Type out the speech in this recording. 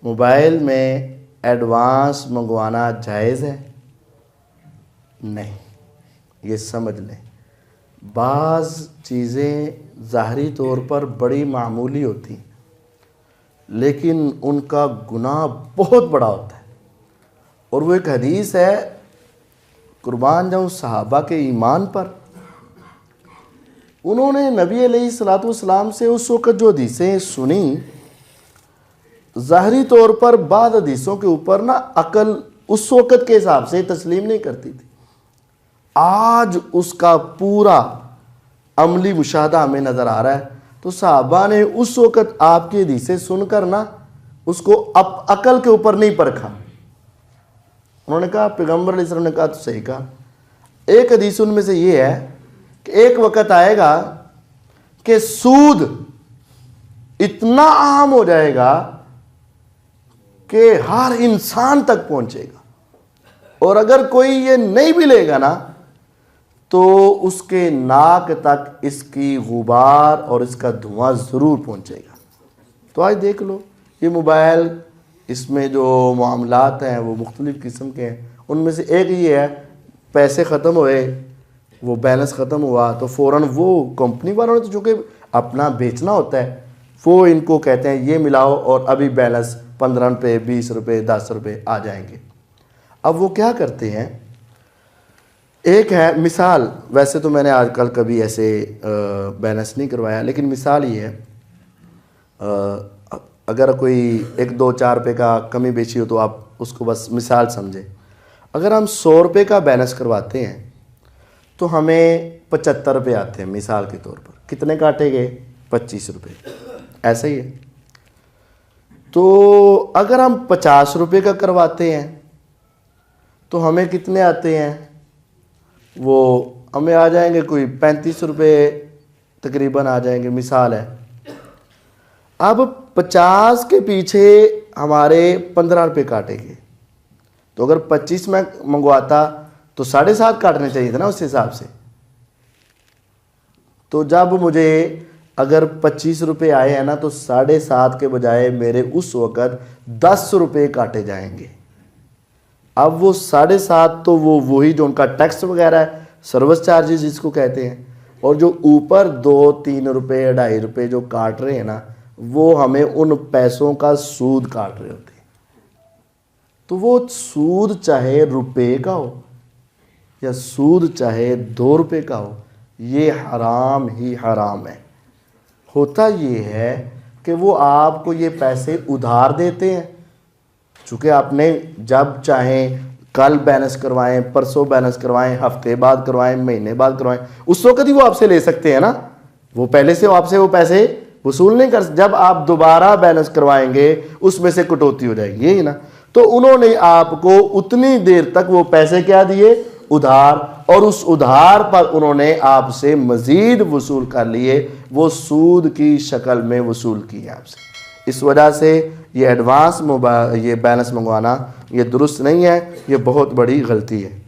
Mobile میں advance منگوانا جائز ہے؟ نہیں، یہ سمجھ لیں بعض چیزیں ظاہری طور پر بڑی معمولی ہوتی ہیں لیکن ان کا گناہ بہت بڑا ہوتا ہے، اور وہ ایک حدیث ہے، قربان جاؤں صحابہ کے ایمان پر، انہوں نے نبی علیہ الصلوۃ والسلام سے اس وقت جو حدیثیں سنی، ظاہری طور پر بعض حدیثوں کے اوپر نا عقل اس وقت کے حساب سے تسلیم نہیں کرتی تھی، آج اس کا پورا عملی مشاہدہ ہمیں نظر آ رہا ہے۔ تو صحابہ نے اس وقت آپ کی حدیثیں سن کر نا اس کو عقل کے اوپر نہیں پرکھا، انہوں نے کہا پیغمبر علیہ السلام نے کہا تو صحیح کہا۔ ایک حدیث ان میں سے یہ ہے کہ ایک وقت آئے گا کہ سود اتنا عام ہو جائے گا کہ ہر انسان تک پہنچے گا، اور اگر کوئی یہ نہیں بھی لے گا نا تو اس کے ناک تک اس کی غبار اور اس کا دھواں ضرور پہنچے گا۔ تو آج دیکھ لو یہ موبائل، اس میں جو معاملات ہیں وہ مختلف قسم کے ہیں، ان میں سے ایک یہ ہے پیسے ختم ہوئے، وہ بیلنس ختم ہوا تو فوراً وہ کمپنی والوں نے تو چونکہ اپنا بیچنا ہوتا ہے، وہ ان کو کہتے ہیں یہ ملاؤ اور ابھی بیلنس 15 روپے 20 روپے 10 روپے آ جائیں گے۔ اب وہ کیا کرتے ہیں، ایک ہے مثال، ویسے تو میں نے آج کل کبھی ایسے بیلنس نہیں کروایا، لیکن مثال یہ ہے، اگر کوئی 1-2-4 روپے کا کمی بیچی ہو تو آپ اس کو بس مثال سمجھیں۔ اگر ہم 100 روپے کا بیلنس کرواتے ہیں تو ہمیں 75 روپے آتے ہیں مثال کے طور پر، کتنے کاٹے گئے؟ 25 روپے، ایسا ہی ہے۔ تو اگر ہم 50 روپے کا کرواتے ہیں تو ہمیں کتنے آتے ہیں؟ وہ ہمیں آ جائیں گے کوئی 35 روپے تقریباً آ جائیں گے، مثال ہے۔ اب 50 کے پیچھے ہمارے 15 روپے کاٹے گے، تو اگر 25 میں منگواتا تو 7.5 کاٹنے چاہیے تھے نا اس حساب سے۔ تو جب مجھے اگر 25 روپے آئے ہیں نا تو 7.5 کے بجائے میرے اس وقت 10 روپے کاٹے جائیں گے۔ اب وہ 7.5 تو وہی جو ان کا ٹیکس وغیرہ ہے، سروس چارجز جس کو کہتے ہیں، اور جو اوپر 2-3 روپے 2.5 روپے جو کاٹ رہے ہیں نا وہ ہمیں ان پیسوں کا سود کاٹ رہے ہوتے ہیں۔ تو وہ سود چاہے روپے کا ہو یا سود چاہے 2 روپے کا ہو، یہ حرام ہی حرام ہے۔ ہوتا یہ ہے کہ وہ آپ کو یہ پیسے ادھار دیتے ہیں، چونکہ آپ نے جب چاہیں کل بیلنس کروائیں، پرسوں بیلنس کروائیں، ہفتے بعد کروائیں، مہینے بعد کروائیں، اس وقت ہی وہ آپ سے لے سکتے ہیں نا، وہ پہلے سے آپ سے وہ پیسے وصول نہیں کر، جب آپ دوبارہ بیلنس کروائیں گے اس میں سے کٹوتی ہو جائے گی، یہی نا۔ تو انہوں نے آپ کو اتنی دیر تک وہ پیسے کیا دیے؟ ادھار، اور اس ادھار پر انہوں نے آپ سے مزید وصول کر لیے، وہ سود کی شکل میں وصول کیے آپ سے۔ اس وجہ سے یہ ایڈوانس یہ بیلنس منگوانا یہ درست نہیں ہے، یہ بہت بڑی غلطی ہے۔